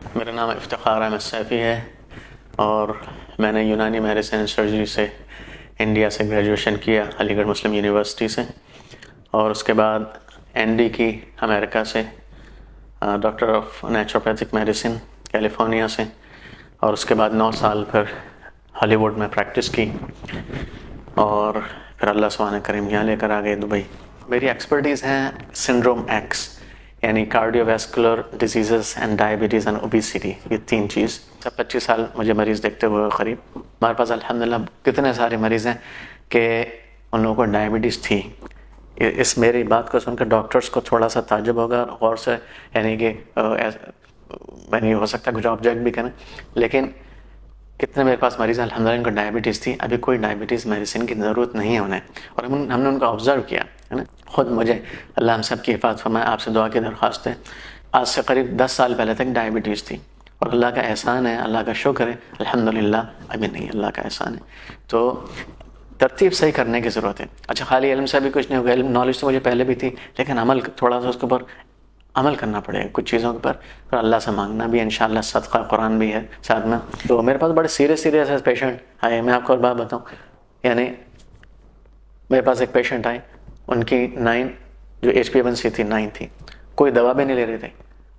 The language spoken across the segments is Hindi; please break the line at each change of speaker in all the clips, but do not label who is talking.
मेरा नाम इफ्तिखार अहमद सैफ़ी है और मैंने यूनानी मेडिसिन एंड सर्जरी से इंडिया से ग्रेजुएशन किया अलीगढ़ मुस्लिम यूनिवर्सिटी से, और उसके बाद एनडी की अमेरिका से, doctor of naturopathic medicine California से, और उसके बाद 9 साल फिर हॉलीवुड में प्रैक्टिस की और फिर अल्लाह सुब्हान करीम यहाँ लेकर आ गए दुबई। मेरी एक्सपर्टीज़ हैं सिंड्रोम एक्स यानी cardiovascular disease and diabetes and obesity, ये 3 चीज़। 25 साल मुझे मरीज़ देखते हुए करीब। हमारे पास अल्हम्दुलिल्लाह कितने सारे मरीज़ हैं कि उन लोगों को डायबिटीज़ थी। इस मेरी बात को सुनकर डॉक्टर्स को थोड़ा सा ताज्जुब होगा और से, यानी कि यानी हो सकता है कुछ ऑब्जेक्ट भी करें, लेकिन कितने मेरे पास मरीज़ अल्हम्दुलिल्लाह इनको डायबिटीज़ थी, अभी कोई डायबिटीज़ मेडिसिन की ज़रूरत नहीं है उन्हें, और हमने उनको ऑब्ज़र्व किया है ना। ख़ुद मुझे अल्लाह हम सब की हिफाज़त फरमाए, आपसे दुआ की दरख्वास्त है। आज से करीब 10 साल पहले तक डायबिटीज़ थी और अल्लाह का एहसान है, अल्लाह का शुक्र है, अल्हम्दुलिल्लाह अभी नहीं, अल्लाह का एहसान है। तो तरतीब सही करने की ज़रूरत है। अच्छा, खाली इल्म से भी कुछ नहीं होगा, नॉलेज तो मुझे पहले भी थी, लेकिन अमल थोड़ा सा उसके ऊपर अमल करना पड़ेगा कुछ चीज़ों के ऊपर, और अल्लाह से मांगना भी है, इंशाअल्लाह सदका कुरान भी है साथ में। तो मेरे पास बड़े सीरियस पेशेंट आए। मैं आपको और बात बताऊँ, यानी मेरे पास एक पेशेंट आए, उनकी 9 जो HbA1c थी 9 थी, कोई दवा भी नहीं ले रहे थे,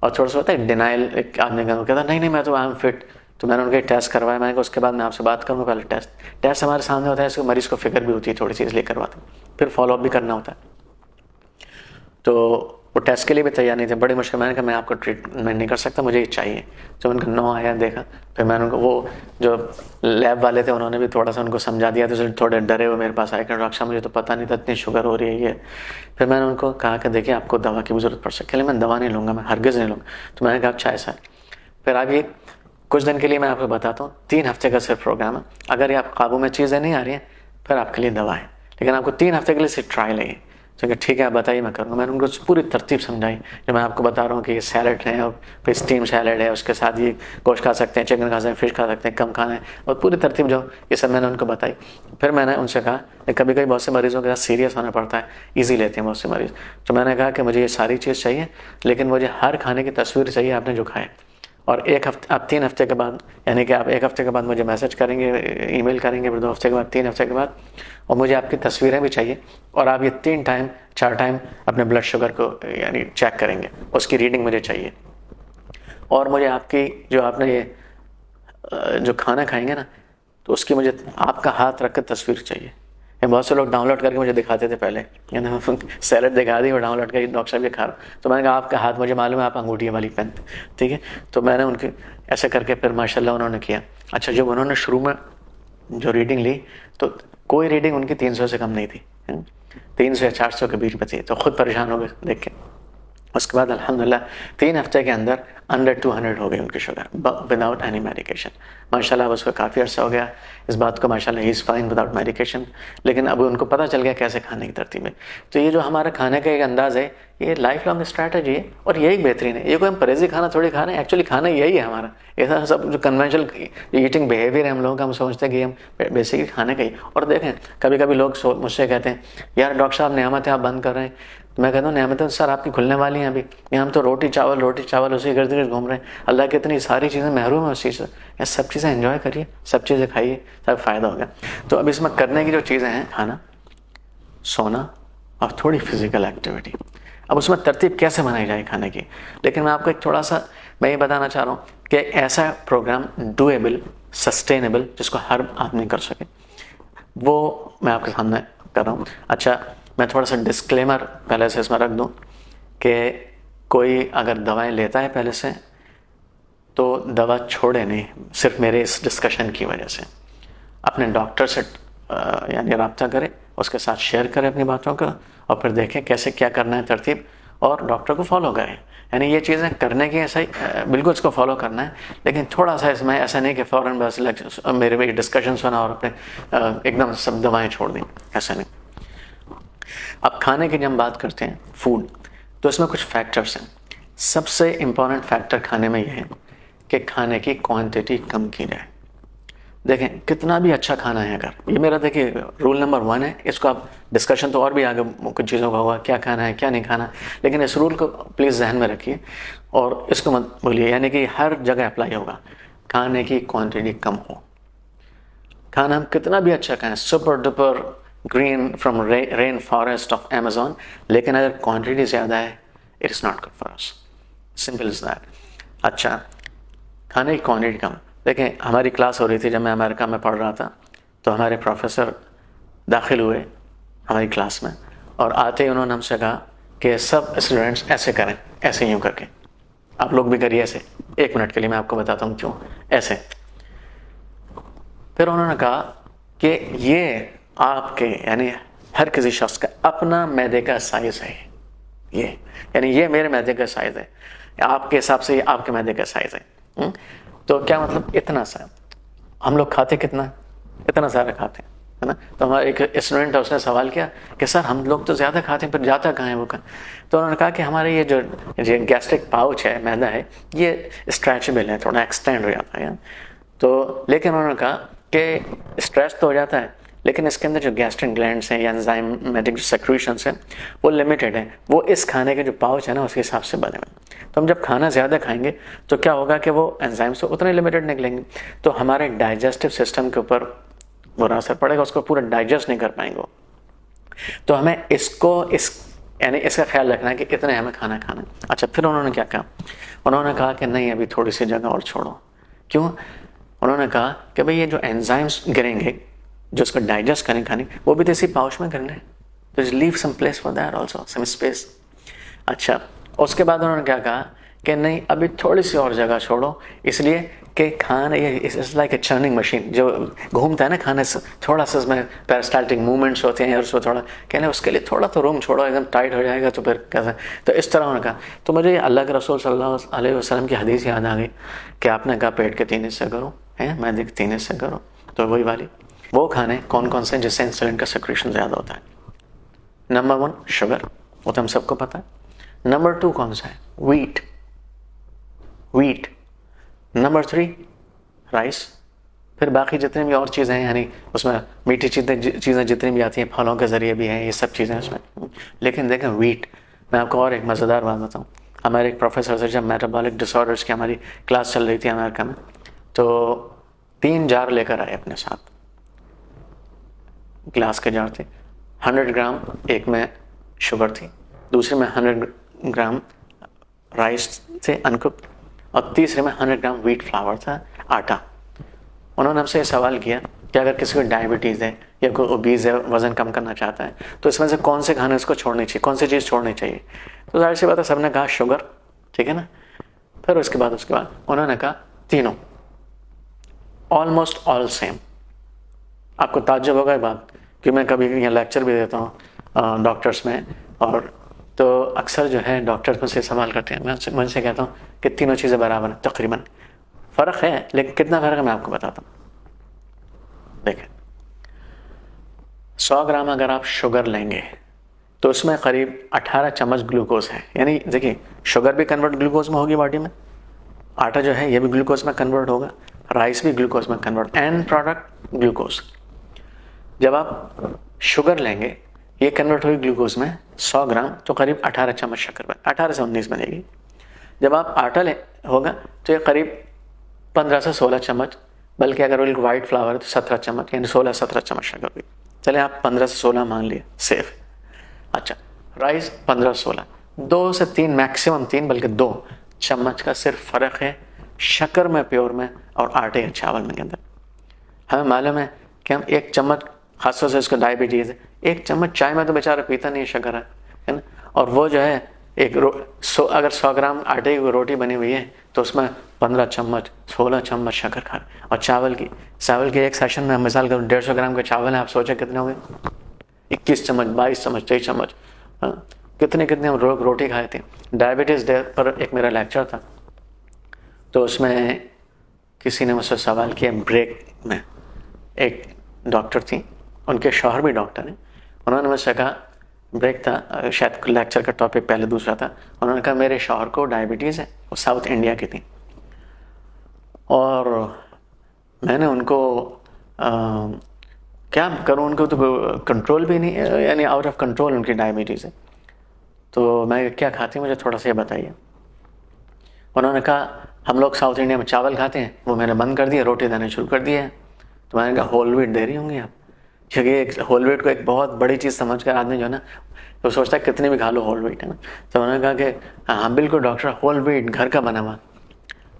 और थोड़ा सा होता है डिनाइल, एक आदमी का कहता नहीं मैं तो आई एम फिट। तो मैंने उनके टेस्ट करवाया, मैंने कहा उसके बाद मैं आपसे बात करूँगा। पहले टेस्ट हमारे सामने होता है, इसको मरीज़ को फिक्र भी होती है थोड़ी सी, इसलिए करवाते हैं, फिर फॉलोअप भी करना होता है। तो वो टेस्ट के लिए भी तैयार नहीं थे, बड़ी मुश्किल। मैंने कहा मैं आपको ट्रीटमेंट नहीं कर सकता, मुझे ये चाहिए। जब उनका 9 आया देखा, फिर मैंने उनको, वो जो लैब वाले थे उन्होंने भी थोड़ा सा उनको समझा दिया, तो थोड़े डरे हुए मेरे पास आए कि डॉक्टर साहब मुझे तो पता नहीं था इतनी शुगर हो रही है ये। फिर मैंने उनको कहा कि देखिए आपको दवा की भी ज़रूरत पड़ सकती है, मैं दवा नहीं लूँगा, मैं हरगिज़ नहीं लूँगा। तो मैंने कहा अच्छा ऐसा है। फिर आगे कुछ दिन के लिए मैं आपको बताता हूँ, 3 हफ्ते का सिर्फ प्रोग्राम है। अगर ये आप काबू में चीज़ें नहीं आ रही हैं फिर आपके लिए दवा है, लेकिन आपको 3 हफ्ते के लिए सिर्फ ट्रायल है। तो ठीक है आप बताइए, मैं करूँगा। मैंने उनको पूरी तरतीब समझाई, जो मैं आपको बता रहा हूँ कि ये सैलड है और फिर स्टीम सैलड है, उसके साथ ये गोश्त खा सकते हैं, चिकन खा सकते हैं, फिश खा सकते हैं, कम खाना है, और पूरी तरतीब जो ये सब मैंने उनको बताई। फिर मैंने उनसे कहा कि कभी कभी बहुत से मरीज़ों के साथ सीरियस होना पड़ता है, ईजी लेते हैं बहुत से मरीज़। तो मैंने कहा कि मुझे ये सारी चीज़ चाहिए, लेकिन मुझे हर खाने की तस्वीर चाहिए आपने जो खाए, और 1 हफ्ते, आप 3 हफ्ते के बाद, यानी कि आप 1 हफ्ते के बाद मुझे मैसेज करेंगे, ईमेल करेंगे, फिर 2 हफ्ते के बाद, 3 हफ्ते के बाद, और मुझे आपकी तस्वीरें भी चाहिए, और आप ये 3 टाइम 4 टाइम अपने ब्लड शुगर को यानी चेक करेंगे, उसकी रीडिंग मुझे चाहिए। और मुझे आपकी जो आपने ये जो खाना खाएंगे ना, तो उसकी मुझे आपका हाथ रख कर तस्वीर चाहिए। बहुत से लोग डाउनलोड करके मुझे दिखाते थे पहले, यानी सैलड दिखा दी और डाउनलोड करके डॉक्टर साहब ये खा रहा। तो मैंने कहा आपका हाथ मुझे मालूम है, आप अंगूठी वाली पहनते, ठीक है। तो मैंने उनके ऐसे करके फिर माशाल्लाह उन्होंने किया। अच्छा, जब उन्होंने शुरू में जो रीडिंग ली तो कोई रीडिंग उनकी 300 से कम नहीं थी, 300 या 400 के बीच में थी। तो खुद परेशान हो गए देख के। उसके बाद अल्हम्दुलिल्लाह 3 हफ्ते के अंदर अंडर 200 हो गई उनकी शुगर विदाउट एनी मेडिकेशन। माशाल्लाह अब उसको काफ़ी अर्सा हो गया इस बात को, माशाल्लाह he is fine without medication. लेकिन अब उनको पता चल गया कैसे खाने की तरतीब है। तो ये जो हमारा खाने का एक अंदाज़ है, ये लाइफ लॉन्ग स्ट्रैटेजी है, और यही बेहतरीन है। ये कोई हम परहेज़ी खाना थोड़ी खा रहे हैं, एक्चुअली खाना यही है हमारा। ऐसा सब जो कन्वेंशनल ईटिंग बिहेवियर है हम लोगों का, हम समझते हैं कि हम बेसिकली खाने का ही। और देखें कभी कभी लोग मुझसे कहते हैं यार डॉक्टर साहब नेमत है आप बंद कर रहे हैं। मैं कहता हूँ नेमतें सर आपकी खुलने वाली हैं अभी, हम तो रोटी चावल उसी गिर्द गिर्द घूम रहे हैं। अल्लाह की इतनी सारी चीज़ें महरूम है उस चीज़ से। ये सब चीज़ें एंजॉय करिए, सब चीज़ें खाइए, सब फ़ायदा होगा। तो अब इसमें करने की जो चीज़ें हैं, खाना, सोना और थोड़ी फिजिकल एक्टिविटी। अब उसमें तरतीब कैसे बनाई जाए खाने की, लेकिन मैं आपको एक थोड़ा सा मैं ये बताना चाह रहा हूँ कि ऐसा प्रोग्राम डूएबल, सस्टेनेबल, जिसको हर आदमी कर सके, वो मैं आपके सामने कर रहा हूँ। अच्छा, मैं थोड़ा सा डिस्क्लेमर पहले से इसमें रख दूँ कि कोई अगर दवाएं लेता है पहले से तो दवा छोड़े नहीं सिर्फ मेरे इस डिस्कशन की वजह से। अपने डॉक्टर से यानी रब्ता करें, उसके साथ शेयर करें अपनी बातों का, और फिर देखें कैसे क्या करना है तरतीब, और डॉक्टर को फॉलो करें। यानी ये चीज़ें करने की ऐसा ही बिल्कुल इसको फॉलो करना है, लेकिन थोड़ा सा इसमें ऐसा नहीं कि फ़ौरन बस मेरे भी डिस्कशन सुना और अपने एकदम सब दवाएँ छोड़ दी, ऐसा नहीं। अब खाने की जब हम बात करते हैं फूड, तो इसमें कुछ फैक्टर्स हैं। सबसे इम्पॉर्टेंट फैक्टर खाने में यह है कि खाने की क्वांटिटी कम की जाए। देखें कितना भी अच्छा खाना है, अगर ये मेरा देखिए रूल नंबर 1 है, इसको आप डिस्कशन तो और भी आगे कुछ चीज़ों का होगा, क्या खाना है क्या नहीं खाना, लेकिन इस रूल को प्लीज़ जहन में रखिए और इसको मत भूलिए, यानी कि हर जगह अप्लाई होगा। खाने की क्वांटिटी कम हो, खाना हम कितना भी अच्छा खाएं, super duper green from rain forest of Amazon, लेकिन अगर क्वांटिटी ज़्यादा है it is not good for us, simple is that. अच्छा, खाने की क्वांटिटी कम। देखें हमारी क्लास हो रही थी जब मैं अमेरिका में पढ़ रहा था, तो हमारे प्रोफेसर दाखिल हुए हमारी क्लास में और आते ही उन्होंने हमसे कहा कि सब स्टूडेंट्स ऐसे करें, ऐसे यूँ करके, आप लोग भी करिए ऐसे। 1 मिनट के लिए मैं आपको बताता हूँ क्यों ऐसे। फिर उन्होंने कहा कि ये आपके यानी हर किसी शख्स का अपना मैदे का साइज़ है, ये यानी ये मेरे मैदे का साइज़ है, आपके हिसाब से ये आपके मैदे का साइज़ है। तो क्या मतलब, इतना सा हम लोग खाते कितना, इतना सारा खाते हैं, है ना। तो हमारा एक स्टूडेंट है, उसने सवाल किया कि सर हम लोग तो ज़्यादा खाते हैं फिर जाता कहाँ है वो कहाँ। तो उन्होंने कहा कि हमारे ये जो गैस्ट्रिक पाउच है, मैदा है, ये स्ट्रेचेबल है, थोड़ा एक्सटेंड हो जाता है। तो लेकिन उन्होंने कहा कि स्ट्रेच तो हो जाता है, लेकिन इसके अंदर जो गैस्ट्रिक ग्लैंड्स हैं या एंजाइमेटिक जो सेक्रेशंस हैं वो लिमिटेड है, वो इस खाने के जो पाउच है ना उसके हिसाब से बने हुए। तो हम जब खाना ज़्यादा खाएंगे तो क्या होगा कि वो एंजाइम्स तो उतने लिमिटेड निकलेंगे, तो हमारे डाइजेस्टिव सिस्टम के ऊपर बुरा असर पड़ेगा, उसको पूरा डाइजेस्ट नहीं कर पाएंगे। तो हमें यानी इसका ख्याल रखना है कि कितने हमें खाना खाना है। अच्छा, फिर उन्होंने क्या कहा, उन्होंने कहा कि नहीं अभी थोड़ी सी जगह और छोड़ो। क्यों? उन्होंने कहा कि भाई ये जो एंजाइम्स गिरेंगे जो उसको डाइजेस्ट करें खाने, वो भी तो इसी पाउच में करने, तो leave some place for that also, some space. अच्छा, उसके बाद उन्होंने क्या कहा कि नहीं अभी थोड़ी सी और जगह छोड़ो, इसलिए कि खाना ये it's like a churning machine, जो घूमता है ना खाने से, थोड़ा सा उसमें पेरिस्टाल्टिक मूवमेंट्स होते हैं और उसको थोड़ा कहने उसके लिए थोड़ा तो रूम छोड़ो, एकदम टाइट हो जाएगा तो फिर कैसे। तो इस तरह उन्होंने कहा। तो मुझे अल्लाह के रसूल सल्लल्लाहु अलैहि वसल्लम की हदीस याद आ गई कि आपने कहा पेट के 3 हिस्से करो, है मैदे के 3 हिस्से करो, तो वही वाली वो खाने कौन कौन से जिससे इंसुलिन का सेक्रेशन ज़्यादा होता है। नंबर 1 शुगर, वो तो हम सबको पता है। नंबर 2 कौन सा है? वीट। Number 3 rice. फिर बाकी जितनी भी और चीज़ें हैं, यानी उसमें मीठी चीज़ें जितनी भी आती हैं, फलों के ज़रिए भी हैं, ये सब चीज़ें उसमें। लेकिन देखें वीट, मैं आपको और एक मज़ेदार बात बताऊँ। हमारे एक प्रोफेसर से जब मेटाबॉलिक डिसऑर्डर्स की हमारी क्लास चल रही थी अमेरिका में, तो 3 जार लेकर आए अपने साथ, ग्लास के जार थे। 100 ग्राम एक में शुगर थी, दूसरे में 100 ग्राम राइस थे अनकुक्ड, और तीसरे में 100 ग्राम व्हीट फ्लावर था, आटा। उन्होंने हमसे ये सवाल किया कि अगर किसी को डायबिटीज़ है या कोई ओबीज है, वज़न कम करना चाहता है, तो इसमें से कौन से खाने उसको छोड़नी चाहिए, कौन सी चीज़ छोड़नी चाहिए। तो जाहिर सी बात है सबने कहा शुगर, ठीक है ना। फिर उसके बाद उन्होंने कहा तीनों ऑलमोस्ट ऑल सेम। आपको ताज्जुब होगा ये बात कि मैं कभी यहाँ लेक्चर भी देता हूँ डॉक्टर्स में, और तो अक्सर जो है डॉक्टर्स मुझसे सवाल करते हैं, मैं उनसे कहता हूँ कि तीनों चीज़ें बराबर हैं, तकरीबन। फ़र्क है, लेकिन कितना फ़र्क है मैं आपको बताता हूँ। देखें 100 ग्राम अगर आप शुगर लेंगे तो उसमें करीब 18 चम्मच ग्लूकोज है, यानी देखिए शुगर भी कन्वर्ट ग्लूकोज में होगी बॉडी में, आटा जो है ये भी ग्लूकोज में कन्वर्ट होगा, राइस भी ग्लूकोज में कन्वर्ट, एंड प्रोडक्ट ग्लूकोज। जब आप शुगर लेंगे ये कन्वर्ट होगी ग्लूकोज में 100 ग्राम, तो करीब 18 चम्मच शक्कर बन 18 से 19 बनेगी। जब आप आटा होगा तो ये करीब 15 से 16 चम्मच, बल्कि अगर वो वाइट फ्लावर है तो 17 चम्मच, यानी 16-17 चम्मच शक्कर हुई। चले आप 15 से 16 मान लिए, सेफ। अच्छा, राइस 15-16, 2 से 3 मैक्सिमम 3 बल्कि 2 चम्मच का सिर्फ फ़र्क है शक्कर में प्योर में और आटे या चावल में के अंदर। हमें मालूम है कि हम 1 चम्मच, खासतौर से इसको डायबिटीज़ है, 1 चम्मच चाय में तो बेचारा पीता नहीं शक्कर है ना, और वो जो है अगर 100 ग्राम आटे की रोटी बनी हुई है तो उसमें 15 चम्मच 16 चम्मच शक्कर खा। और चावल की एक सेशन में मिसाल करूँ 150 ग्राम के चावल है, आप सोचें कितने हो गए, 21 चम्मच 22 चम्मच 23 चम्मच, कितने हम रोटी खाए थे। डायबिटीज़ डे पर एक मेरा लेक्चर था, तो उसमें किसी ने मुझसे सवाल किया, ब्रेक में एक डॉक्टर थी, उनके शौहर भी डॉक्टर हैं, उन्होंने मुझसे कहा, ब्रेक था शायद लेक्चर का टॉपिक पहले दूसरा था, उन्होंने कहा मेरे शौहर को डायबिटीज़ है, वो साउथ इंडिया की थी, और मैंने उनको क्या करूँ, उनको तो कंट्रोल भी नहीं है, यानी आउट ऑफ कंट्रोल उनकी डायबिटीज़ है। तो मैं क्या खाती हूँ मुझे थोड़ा सा ये बताइए। उन्होंने कहा हम लोग साउथ इंडिया में चावल खाते हैं, वो मैंने बंद कर दिया, रोटी देना शुरू कर दिया है। तो मैंने कहा होल व्हीट दे रही होंगी आप, क्योंकि एक होल व्हीट को एक बहुत बड़ी चीज़ समझ कर आदमी जो है ना तो सोचता है कितनी भी खा लो होल व्हीट, है ना। तो उन्होंने कहा कि हाँ बिल्कुल डॉक्टर, होल व्हीट घर का बना हुआ।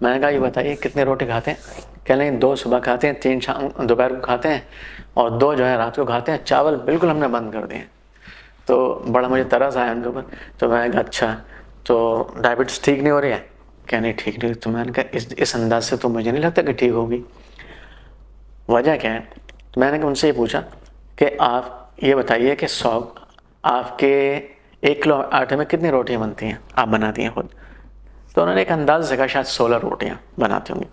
मैंने कहा ये बताइए कितने रोटी खाते हैं? कह लें 2 सुबह खाते हैं, 3 शाम दोपहर को खाते हैं और 2 जो है रात को खाते हैं। चावल बिल्कुल हमने बंद कर दिए। तो बड़ा मुझे तरस आया उनके ऊपर। तो मैंने कहा अच्छा, तो डायबिटीज़ ठीक नहीं हो रही है? क्या नहीं ठीक नहीं? तो मैंने कहा इस अंदाज से तो मुझे नहीं लगता कि ठीक होगी, वजह क्या है? तो मैंने उनसे ये पूछा कि आप ये बताइए कि 100 आपके 1 किलो आटे में कितनी रोटियां बनती हैं, आप बनाती हैं खुद? तो उन्होंने एक अंदाज़ से कहा शायद 16 रोटियां बनाती होंगी।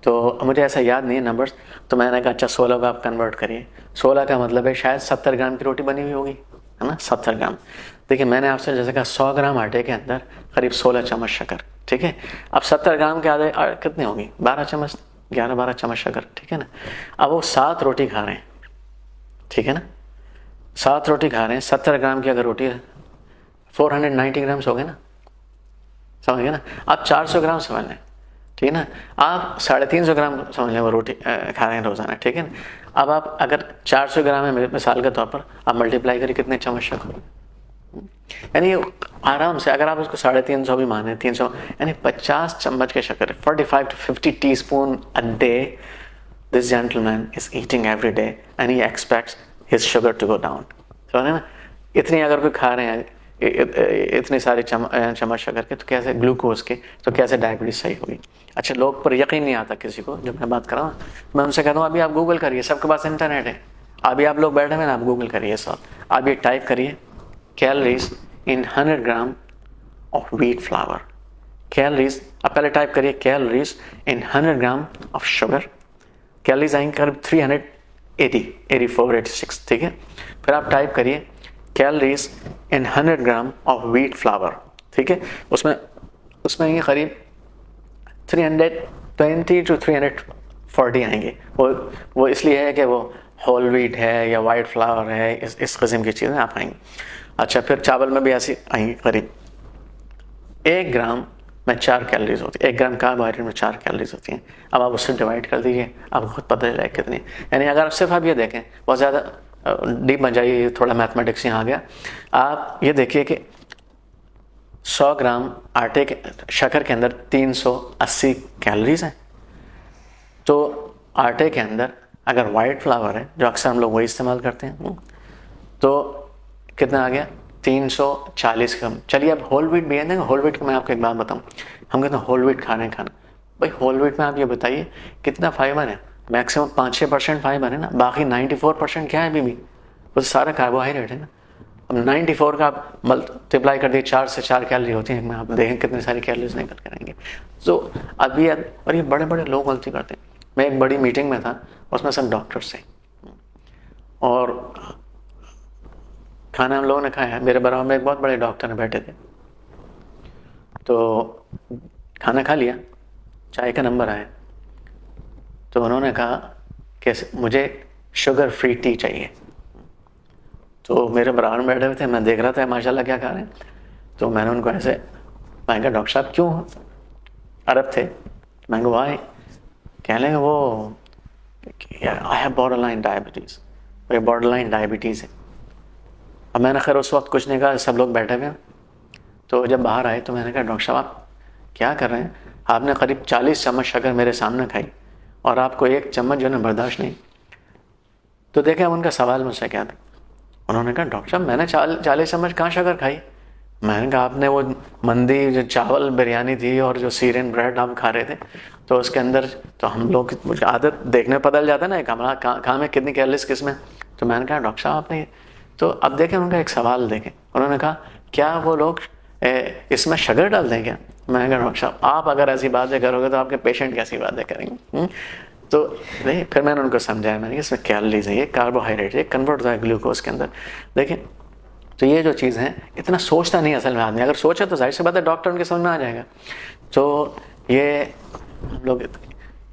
तो मुझे ऐसा याद नहीं है नंबर्स। तो मैंने कहा अच्छा 16 को आप कन्वर्ट करिए। 16 का मतलब है शायद 70 ग्राम की रोटी बनी हुई होगी, है ना, 70 ग्राम। देखिए मैंने आपसे जैसे कहा 100 ग्राम आटे के अंदर करीब 16 चम्मच शक्कर, ठीक है। अब 70 ग्राम के आधे कितने होगी? 12 चम्मच, 11-12 चम्मच शक्कर, ठीक है ना। अब वो 7 रोटी खा रहे हैं, ठीक है ना, 7 रोटी खा रहे हैं। 70 ग्राम की अगर रोटी है 490 ग्राम्स हो गए ना, समझ गए ना। आप 400 ग्राम समझ लें, ठीक है ना। आप 350 ग्राम समझ लें वो रोटी खा रहे हैं रोज़ाना, ठीक है ना। अब आप अगर 400 ग्राम है मिसाल के तौर पर, आप मल्टीप्लाई करिए कितने चम्मच शक्कर, यानी आराम से अगर आप उसको 350 भी माने, 300 यानी 50 चम्मच के शक्कर, 45 to 50 teaspoon a day this gentleman is eating every day and he expects his sugar to go down. समझे ना, इतनी अगर कोई खा रहे हैं इतनी सारी चम्मच शक्कर के, तो कैसे ग्लूकोज के, तो कैसे डायबिटीज सही होगी। अच्छा, लोग पर यकीन नहीं आता किसी को जब मैं बात कर रहा हूँ, मैं उनसे कहता हूँ अभी आप गूगल करिए, सबके पास इंटरनेट है, अभी आप लोग बैठे हुए ना, आप गूगल करिए सब, आप ये टाइप करिए calories in 100 gram of wheat flour. Calories आप पहले टाइप करिए calories in 100 gram of sugar, calories आएंगे करीब 380, 84, 86, ठीक है। फिर आप टाइप करिए calories in 100 gram of wheat flour, ठीक है। उसमें ये करीब 320 to 340 आएंगे। वो इसलिए है कि वो होल व्हीट है या वाइट फ्लावर है, इस किस्म की चीज़ें आप आएंगी। अच्छा, फिर चावल में भी ऐसी आएंगी करीब 1 ग्राम में 4 कैलोरीज होती है, 1 ग्राम कार्बोहाइड्रेट में 4 कैलोरीज होती हैं। अब आप उससे डिवाइड कर दीजिए, आपको खुद पता चलेगा कितनी। यानी अगर आप सिर्फ आप ये देखें, बहुत ज़्यादा डीप बन जाइए, थोड़ा मैथमेटिक्स यहाँ आ गया। आप ये देखिए कि 100 ग्राम आटे के शक्कर के अंदर 380 कैलोरीज हैं। तो आटे के अंदर अगर वाइट फ्लावर है, जो अक्सर हम लोग वही इस्तेमाल करते हैं, तो कितना आ गया 340 ग्राम। चलिए अब होल व्हीट भी है ना, होल व्हीट को मैं आपको एक बात बताऊं, हम कहते हैं होल व्हीट खाना भाई होल व्हीट में आप ये बताइए कितना फाइबर है? मैक्सिमम 5-6% फाइबर है ना, बाकी 94% क्या है अभी भी? वो सारा कार्बोहाइड्रेट है ना। अब 94 का आप मल्टीप्लाई कर दिए, 4 से 4 कैलोरी होती हैं, आप देखें कितनी सारी कैलोरीज निकल कर आएंगे। तो अभी और ये बड़े बड़े लोग गलती करते हैं। मैं एक बड़ी मीटिंग में था, उसमें सब डॉक्टर्स थे और खाना हम लोगों ने खाया। मेरे बराबर में एक बहुत बड़े डॉक्टर बैठे थे, तो खाना खा लिया, चाय का नंबर आया, तो उन्होंने कहा कि मुझे शुगर फ्री टी चाहिए। तो मेरे बराबर में बैठे हुए थे, मैं देख रहा था माशाल्लाह क्या खा रहे हैं। तो मैंने उनको ऐसे, मैं कहा डॉक्टर साहब क्यों? अरब थे। मैं कहा भाई, कह लेंगे वो आई हैव बॉर्डरलाइन डायबिटीज़, ये बॉर्डरलाइन डायबिटीज़ है। अब मैंने खैर उस वक्त कुछ नहीं कहा, सब लोग बैठे हुए। तो जब बाहर आए तो मैंने कहा डॉक्टर साहब आप क्या कर रहे हैं? आपने करीब 40 चम्मच शक्कर मेरे सामने खाई और आपको 1 चम्मच जो है बर्दाश्त नहीं। तो देखें उनका सवाल मुझसे क्या था। उन्होंने कहा डॉक्टर साहब मैंने 40 चम्मच कहाँ शक्कर खाई? मैंने कहा आपने वो मंदी जो चावल बिरयानी थी और जो सीरियन ब्रेड आप खा रहे थे, तो उसके अंदर तो हम लोग मुझे आदत देखने बदल जाता है ना, कमरा कहाँ में कितनी कैलोरीज किस में। तो मैंने कहा डॉक्टर साहब आपने, तो अब देखें उनका एक सवाल देखें। उन्होंने कहा क्या वो लोग इसमें शुगर डाल दें क्या? मैंने कहा डॉक्टर साहब आप अगर ऐसी बातें करोगे तो आपके पेशेंट कैसी बातें करेंगे? तो नहीं, फिर मैंने उनको समझाया, मैंने इसमें कैलोरीज है, ये कार्बोहाइड्रेट है, कन्वर्ट होता है ग्लूकोज के अंदर। देखें तो ये जो चीज़ है इतना सोचता नहीं असल में आदमी, अगर सोचा तो जाहिर सी बात है डॉक्टर उनके समझ में आ जाएगा। तो ये हम लोग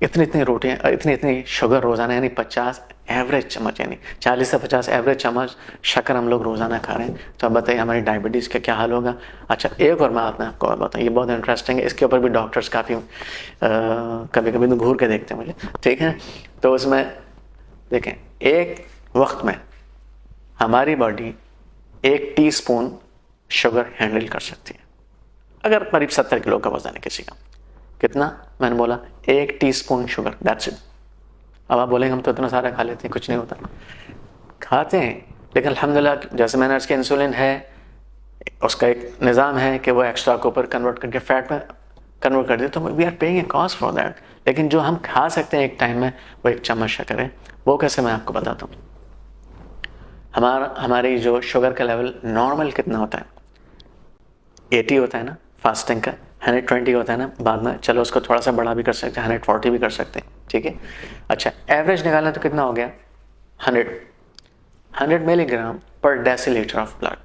इतनी इतनी रोटियाँ, इतनी इतनी शुगर रोज़ाना, यानी 50 एवरेज चम्मच, यानी 40 से 50 एवरेज चम्मच शक्कर हम लोग रोज़ाना खा रहे हैं। तो अब बताइए हमारी डायबिटीज़ का क्या हाल होगा। अच्छा, एक और मैं आपको और बताऊँ, ये बहुत इंटरेस्टिंग है, इसके ऊपर भी डॉक्टर्स काफ़ी कभी कभी तो घूर के देखते हैं मुझे, ठीक है। तो उसमें देखें, एक वक्त में हमारी बॉडी 1 टीस्पून शुगर हैंडल कर सकती है, अगर करीब 70 किलो का वजन है किसी का। कितना? मैंने बोला 1 टीस्पून शुगर, दैट्स इट। अब आप बोलेंगे हम तो इतना सारा खा लेते हैं, कुछ नहीं होता। खाते हैं, लेकिन अल्हम्दुलिल्लाह जैसे मैंने उसके इंसुलिन है, उसका एक निज़ाम है कि वो एक्स्ट्रा को ऊपर कन्वर्ट करके फैट में कन्वर्ट कर दे, तो we are paying a cost for that. लेकिन जो हम खा सकते हैं एक टाइम में, वो 1 चम्मच शक्कर है। वो कैसे, मैं आपको बताता हूँ। हमारी जो शुगर का लेवल नॉर्मल कितना होता है, 80 होता है ना फास्टिंग का, 120 होता है ना बाद में, चलो उसको थोड़ा सा बड़ा भी कर सकते हैं, 140 भी कर सकते हैं, ठीक है। अच्छा, एवरेज निकालना तो कितना हो गया, 100 मिलीग्राम पर decilitre of blood.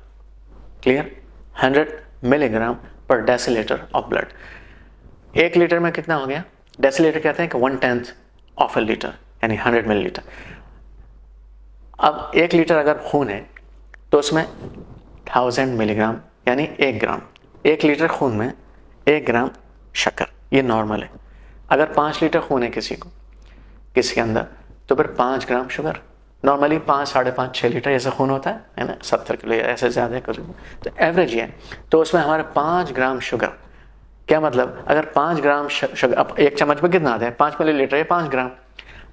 Clear? 100 milligram पर डेसीलीटर ऑफ ब्लड। 1 लीटर में कितना हो गया, डेसीलीटर कहते हैं कि 1/10 ऑफ ए लीटर, यानी 100 मिलीलीटर। अब 1 लीटर अगर खून है तो उसमें 1000 मिलीग्राम, यानी 1 ग्राम। 1 लीटर खून में 1 ग्राम शक्कर, ये नॉर्मल है। अगर 5 लीटर खून है किसी के अंदर, तो फिर 5 ग्राम शुगर। नॉर्मली 5, 5.5, 6 लीटर ऐसा खून होता है ना, 70 किलो ऐसे ज़्यादा है कुछ, तो एवरेज ये है। तो उसमें हमारे 5 ग्राम शुगर, क्या मतलब, अगर 5 ग्राम शुगर, अब 1 चम्मच में कितना आता है, 5 मिलीलीटर है, 5 ग्राम।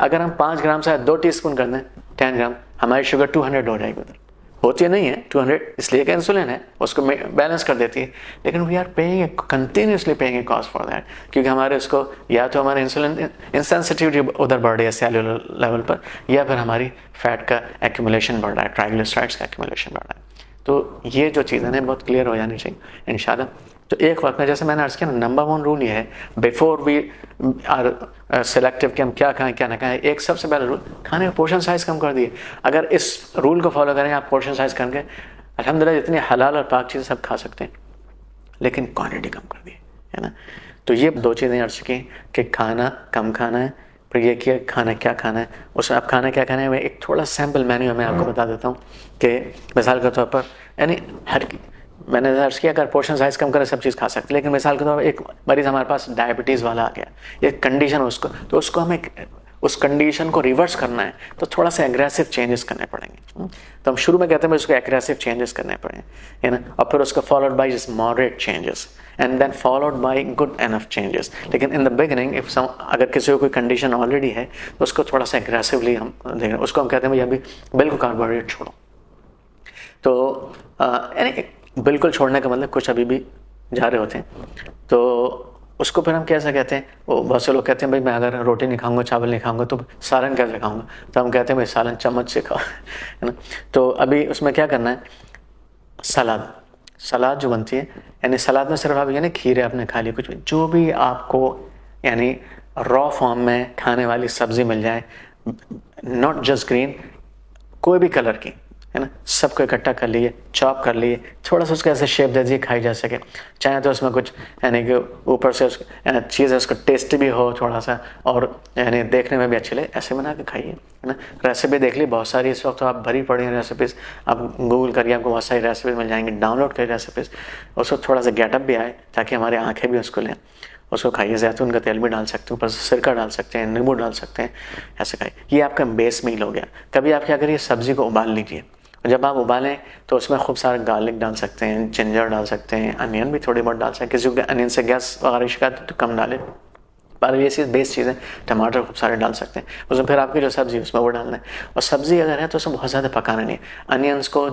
अगर हम 5 ग्राम से 2 टीस्पून कर दें, 10 ग्राम, हमारी शुगर 200 हो जाएगी। उधर होती नहीं है 200, इसलिए कि इंसुलिन है, उसको बैलेंस कर देती है। लेकिन we are paying continuously paying a cost for that, क्योंकि हमारे उसको या तो हमारे इंसुलिन इंसेंसिटिविटी उधर बढ़ रही है सेल्यूलर लेवल पर, या फिर हमारी फैट का एक्यूमुलेशन बढ़ रहा है, ट्राइग्लिसराइड्स का एक्यूमुलेशन बढ़ रहा है। तो ये जो चीज़ें हैं बहुत क्लियर हो जानी चाहिए इंशाल्लाह। तो एक वक्त में, जैसे मैंने अर्ज किया, नंबर 1 रूल ये है, बिफोर वी आर सिलेक्टिव कि हम क्या खाएं क्या ना खाएं, एक सबसे पहला रूल, खाने का पोर्शन साइज कम कर दिए। अगर इस रूल को फॉलो करें आप, पोर्शन साइज करके अल्हम्दुलिल्लाह जितनी हलाल और पाक चीज़ें सब खा सकते हैं, लेकिन क्वांटिटी कम कर दी है ना। तो ये 2 चीज़ें अर्ज की कि खाना कम खाना है, फिर ये कि खाना क्या खाना है। उसमें आप खाना क्या खाना है, मैं एक थोड़ा सैम्पल मेन्यू मैं आपको बता देता हूँ कि मिसाल के तौर पर, यानी मैंने अर्ज किया अगर पोर्शन साइज कम करें सब चीज़ खा सकते, लेकिन मिसाल के तौर पर एक मरीज़ हमारे पास डायबिटीज़ वाला आ गया, एक कंडीशन उसको, तो उसको हमें उस कंडीशन को रिवर्स करना है, तो थोड़ा सा एग्रेसिव चेंजेस करने पड़ेंगे। तो हम शुरू में कहते हैं उसको एग्रेसिव चेंजेस करने पड़ेंगे, है ना, और फिर उसको followed by just moderate changes and then followed by good enough changes. लेकिन इन द बिगिनिंग इफ अगर किसी को कोई कंडीशन ऑलरेडी है तो उसको थोड़ा सा एग्रेसिवली हम देखें, उसको हम कहते हैं भाई अभी बिल्कुल कार्बोहाइड्रेट छोड़ो। तो यानी बिल्कुल छोड़ने का मतलब कुछ अभी भी जा रहे होते हैं, तो उसको फिर हम कैसे कहते हैं, वो बहुत से लोग कहते हैं भाई मैं अगर रोटी नहीं खाऊंगा, चावल नहीं खाऊंगा तो सालन कैसे खाऊंगा, तो हम कहते हैं भाई सालन चम्मच से खाओ, है ना। तो अभी उसमें क्या करना है, सलाद जो बनती है, यानी सलाद में सिर्फ आप यानी खीरे आपने खा लिए, कुछ भी जो भी आपको यानी रॉ फॉर्म में खाने वाली सब्जी मिल जाए, नॉट जस्ट ग्रीन, कोई भी कलर की, है ना, सबको इकट्ठा कर लिए, चॉप कर लिए, थोड़ा सा उसको ऐसे शेप दे दिए खाई जा सके। चाहे तो उसमें कुछ यानी कि ऊपर से चीज़ है उसको टेस्टी भी हो थोड़ा सा, और यानी देखने में भी अच्छे लगे, ऐसे बना के खाइए, है ना। रेसिपी देख ली बहुत सारी, इस वक्त तो आप भरी पड़ी हैं रेसिपीज़, आप गूगल करिए आपको बहुत सारी रेसिपीज़ मिल जाएंगी, डाउनलोड करिए रेसिपीज़, उसको थोड़ा सा गेटअप भी आए ताकि हमारी आँखें भी उसको लें, उसको खाइए। जैतून का तेल भी डाल सकते हैं, ऊपर से सिरका डाल सकते हैं, नींबू डाल सकते हैं, ऐसे खाइए। ये आपका बेस मील हो गया। कभी आप क्या करिए, सब्जी को उबाल लीजिए, जब आप उबालें तो उसमें खूब सारा गार्लिक डाल सकते हैं, जिंजर डाल सकते हैं, अनियन भी थोड़ी बहुत डाल सकते हैं। किसी को अनियन से गैस वगैरह शिकायत तो कम डालें, पर ये चीज़ बेस चीज़ है। टमाटर खूब सारे डाल सकते हैं उसमें, फिर आपकी जो सब्ज़ी उसमें वो डालना है। और सब्ज़ी अगर है तो उसमें बहुत ज़्यादा पकाना नहीं है। अनियंस को,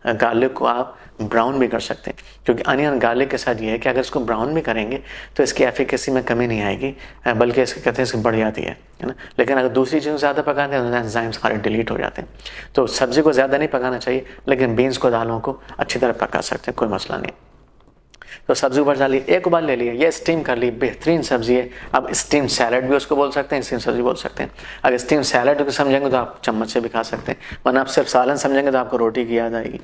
गार्लिक को आप ब्राउन भी कर सकते हैं, क्योंकि अनियन गार्लिक के साथ ये है कि अगर इसको ब्राउन भी करेंगे तो इसकी एफिकेसी में कमी नहीं आएगी, बल्कि इसके कहते हैं इसकी बढ़ जाती है ना। लेकिन अगर दूसरी चीज़ ज़्यादा पकाते हैं तो एंजाइम्स सारे डिलीट हो जाते हैं। तो सब्ज़ी को ज़्यादा नहीं पकाना चाहिए, लेकिन बीन्स को, दालों को अच्छी तरह पका सकते हैं, कोई मसला नहीं। तो सब्जी ऊपर डाली, एक उबाल ले लिया, ये स्टीम कर ली, बेहतरीन सब्जी है। अब स्टीम सैलड भी उसको बोल सकते हैं, स्टीम सब्जी बोल सकते हैं। अगर स्टीम सैलड को समझेंगे तो आप चम्मच से भी खा सकते हैं, वरना आप सिर्फ सालन समझेंगे तो आपको रोटी की याद आएगी।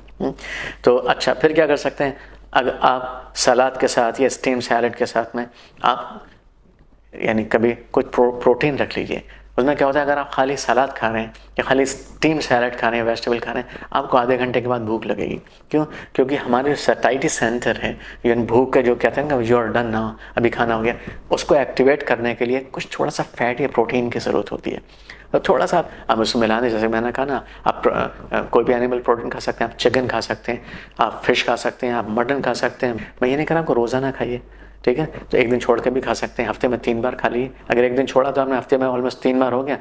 तो अच्छा, फिर क्या कर सकते हैं, अगर आप सलाद के साथ या स्टीम सैलड के साथ में आप यानी कभी कुछ प्रोटीन रख लीजिए। उसमें क्या होता है, अगर आप खाली सलाद खा रहे हैं या खाली स्टीम सैलड खा रहे हैं, वेजिटेबल खा रहे हैं, आपको आधे घंटे के बाद भूख लगेगी। क्यों? क्योंकि हमारे सैटिस्फैक्टरी सेंटर है, यानी भूख का जो कहते हैं ना, यू आर डन नाउ, अभी खाना हो गया, उसको एक्टिवेट करने के लिए कुछ थोड़ा सा फैट या प्रोटीन की ज़रूरत होती है। तो थोड़ा सा आप उसमें मिला दें, जैसे मैंने कहा ना, आप कोई भी एनिमल प्रोटीन खा सकते हैं, आप चिकन खा सकते हैं, आप फिश खा सकते हैं, आप मटन खा सकते हैं। मैं ये नहीं कह रहा आपको रोज़ाना खाइए, ठीक है, तो एक दिन छोड़ के भी खा सकते हैं, हफ्ते में 3 बार खा लीजिए। अगर एक दिन छोड़ा तो आपने हफ्ते में ऑलमोस्ट 3 बार हो गया,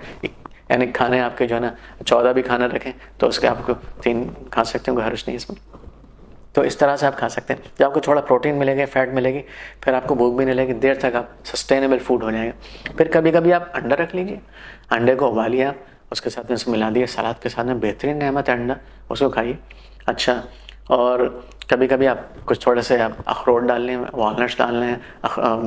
यानी खाने आपके जो है ना 14 भी खाना रखें तो उसके आपको 3 खा सकते हैं, कोई हर्ज नहीं इसमें। तो इस तरह से आप खा सकते हैं, जब आपको थोड़ा प्रोटीन मिलेगा, फैट मिलेगी, फिर आपको भूख भी नहीं लगेगी, देर तक आप सस्टेनेबल फूड हो जाएगा। फिर कभी कभी आप अंडा रख लीजिए, अंडे को उबालिए आप, उसके साथ में इसमें मिला दिए सलाद के साथ में, बेहतरीन नेमत है अंडा, उसको खाइए। अच्छा, और कभी कभी आप कुछ थोड़े से आप अखरोट डाल लें, वॉलनट्स डाल लें,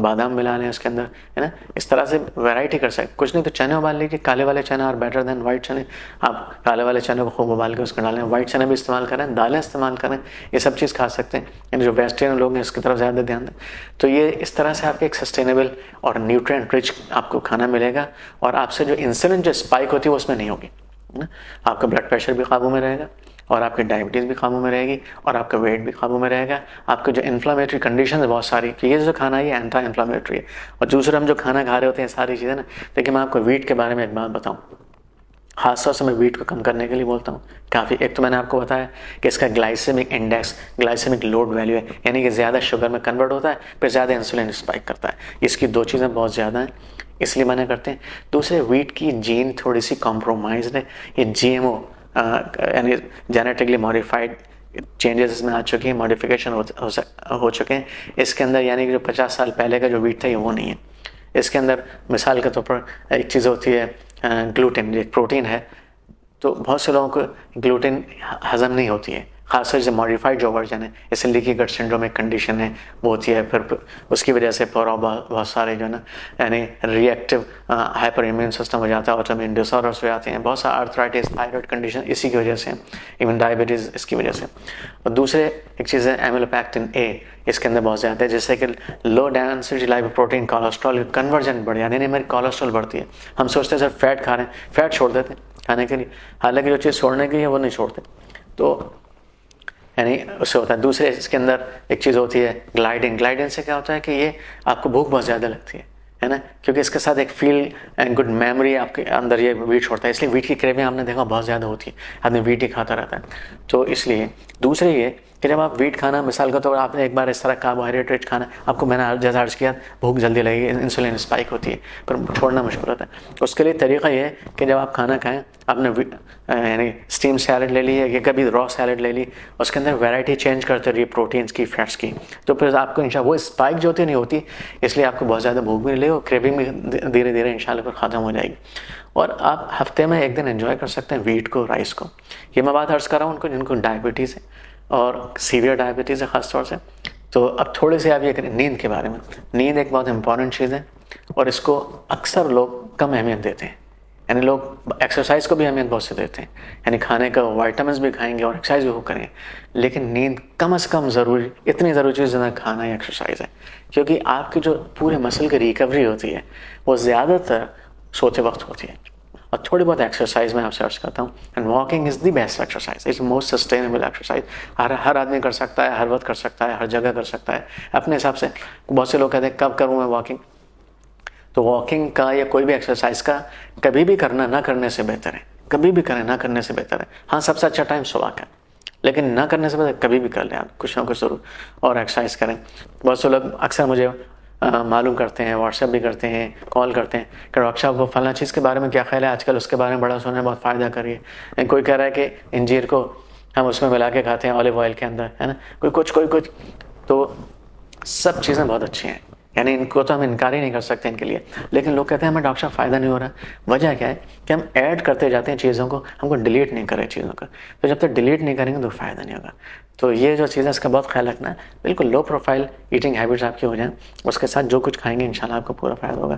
बादाम मिला लें उसके अंदर, है ना, इस तरह से वैरायटी कर सकते। कुछ नहीं तो चने उबाल लीजिए, काले वाले चने और बेटर देन वाइट चने, आप काले वाले चने को खूब उबाल के उसको डालें, वाइट चने भी इस्तेमाल करें, दालें इस्तेमाल करें, ये सब चीज़ खा सकते हैं। यानी जो वेजिटेरियन लोग हैं इसकी तरफ ज़्यादा ध्यान दें। तो ये इस तरह से आपके एक सस्टेनेबल और न्यूट्रिएंट रिच आपको खाना मिलेगा, और आपसे जो इंसुलिन जो स्पाइक होती है वो उसमें नहीं होगी, है ना, आपका ब्लड प्रेशर भी काबू में रहेगा, और आपकी डायबिटीज़ भी काबू में रहेगी, और आपका वेट भी काबू में रहेगा। आपके जो इन्फ्लामेटरी कंडीशन है बहुत सारी, कि ये जो खाना है ये एंटी इन्फ्लामेटरी है। और दूसरा हम जो खाना खा रहे होते हैं सारी चीज़ें ना, देखिए मैं आपको वीट के बारे में एक बात बताऊँ, खासतौर से मैं वीट को कम करने के लिए बोलता हूँ काफ़ी। एक तो मैंने आपको बताया कि इसका glycemic index, glycemic load value है, यानी कि ज़्यादा शुगर में कन्वर्ट होता है, फिर ज़्यादा इंसुलिन स्पाइक करता है। इसकी 2 चीज़ें बहुत ज़्यादा हैं, इसलिए मना करते हैं। दूसरे, वीट की जीन थोड़ी सी कॉम्प्रोमाइज है, ये GMO यानी जेनेटिकली मॉडिफाइड चेंजेस इसमें आ चुके हैं, मॉडिफिकेशन हो चुके हैं इसके अंदर, यानी कि जो 50 साल पहले का जो वीट था ये वो नहीं है। इसके अंदर मिसाल के तौर पर एक चीज़ होती है ग्लूटेन, एक प्रोटीन है, तो बहुत से लोगों को ग्लूटेन हजम नहीं होती है, खासकर जो मॉडिफाइड जो वर्जन है, इसे लीकी गट सिंड्रोम एक कंडीशन है वो होती है, फिर उसकी वजह से बहुत सारे जो है ना, यानी रिएक्टिव हाइपर इम्यून सिस्टम हो जाता है, ऑटोइम्यून डिसऑर्डर्स हो जाते हैं, बहुत सारा आर्थराइटिस, थायराइड कंडीशन इसी की वजह से, इवन डायबिटीज़ इसकी वजह से। और दूसरे एक चीज़ है एमिलोपेक्टिन A, इसके अंदर बहुत ज़्यादा है, जिससे कि low density lipoprotein cholesterol conversion बढ़ जाती है, मेरी कोलेस्ट्रॉल बढ़ती है। हम सोचते हैं सर फैट खा रहे हैं, फैट छोड़ देते हैं खाने के लिए, हालांकि जो चीज़ छोड़ने की है वो नहीं छोड़ते, तो यानी उससे होता है। दूसरे इसके अंदर एक चीज़ होती है ग्लाइडिन, ग्लाइडिन से क्या होता है कि ये आपको भूख बहुत ज़्यादा लगती है ना, क्योंकि इसके साथ एक फील एंड गुड मेमोरी आपके अंदर ये वीट छोड़ता है, इसलिए वीट की क्रेविंग आपने देखा बहुत ज़्यादा होती है, आदमी वीट ही खाता रहता है। तो इसलिए दूसरे ये कि जब आप वीट खाना, मिसाल का तो आपने एक बार इस तरह कार्बोहाइड्रेट रिच खाना, आपको मैंने जैसा अर्ज किया, भूख जल्दी लगेगी, इंसुलिन स्पाइक होती है, पर छोड़ना मुश्किल होता है। उसके लिए तरीका ये है कि जब आप खाना खाएं, आपने यानी स्टीम सैलड ले ली है या कभी रॉ सैलड ले ली, उसके अंदर वैरायटी चेंज करते रहिए, प्रोटीन्स की, फैट्स की, तो फिर आपको इंशाल्लाह वो स्पाइक जो होती नहीं होती, इसलिए आपको बहुत ज़्यादा भूख भी नहीं लगेगी और क्रेविंग भी धीरे धीरे इंशाल्लाह फिर ख़त्म हो जाएगी। और आप हफ्ते में एक दिन एंजॉय कर सकते हैं वीट को, राइस को। ये मैं बात अर्ज कर रहा हूँ उनको जिनको डायबिटीज़ है और सीवियर डायबिटीज़ है ख़ास तौर से। तो अब थोड़े से आप ये करें नींद के बारे में। नींद एक बहुत इंपॉर्टेंट चीज़ है और इसको अक्सर लोग कम अहमियत देते हैं, यानी लोग एक्सरसाइज को भी अहमियत बहुत से देते हैं, यानी खाने का वाइटामिन भी खाएंगे और एक्सरसाइज भी करेंगे, लेकिन नींद कम से कम ज़रूरी, इतनी ज़रूरी चीज़ जितना खाना या एक्सरसाइज है, क्योंकि आपकी जो पूरे मसल की रिकवरी होती है वो ज़्यादातर सोते वक्त होती है। और थोड़ी बहुत एक्सरसाइज मैं आपसे अर्ज करता हूँ, and walking is the best exercise, it's most sustainable exercise. हर आदमी कर सकता है, हर वक्त कर सकता है, हर जगह कर सकता है अपने हिसाब से। बहुत से लोग कहते हैं कब करूँ मैं वॉकिंग, तो वॉकिंग का या कोई भी एक्सरसाइज का कभी भी करना ना करने से बेहतर है, कभी भी करें ना करने से बेहतर है। हाँ, सबसे अच्छा टाइम सुबह का, लेकिन ना करने से बेहतर कभी भी कर लें आप कुछ ना कुछ ज़रूर, और एक्सरसाइज करें। बहुत से लोग अक्सर मुझे मालूम करते हैं, व्हाट्सएप भी करते हैं, कॉल करते हैं कि डॉक्टर साहब वो फलाना चीज़ के बारे में क्या ख्याल है, आजकल उसके बारे में बड़ा सुना है, बहुत फ़ायदा करिए। कोई कह रहा है कि इंजीर को हम उसमें मिला के खाते हैं ऑलिव ऑयल के अंदर, है ना, कोई कुछ। तो सब चीज़ें बहुत अच्छी हैं, यानी इनको तो हम इनकार ही नहीं कर सकते इनके लिए, लेकिन लोग कहते हैं हमें डॉक्टर साहब फ़ायदा नहीं हो रहा। वजह क्या है कि हम ऐड करते जाते हैं चीज़ों को, हमको डिलीट नहीं करें चीज़ों का। तो जब तक डिलीट नहीं करेंगे तो फ़ायदा नहीं होगा। तो ये जो चीज़ है इसका बहुत ख्याल रखना है, बिल्कुल लो प्रोफाइल ईटिंग हैबिट्स आपकी हो जाएं, उसके साथ जो कुछ खाएंगे इंशाल्लाह आपको पूरा फ़ायदा होगा।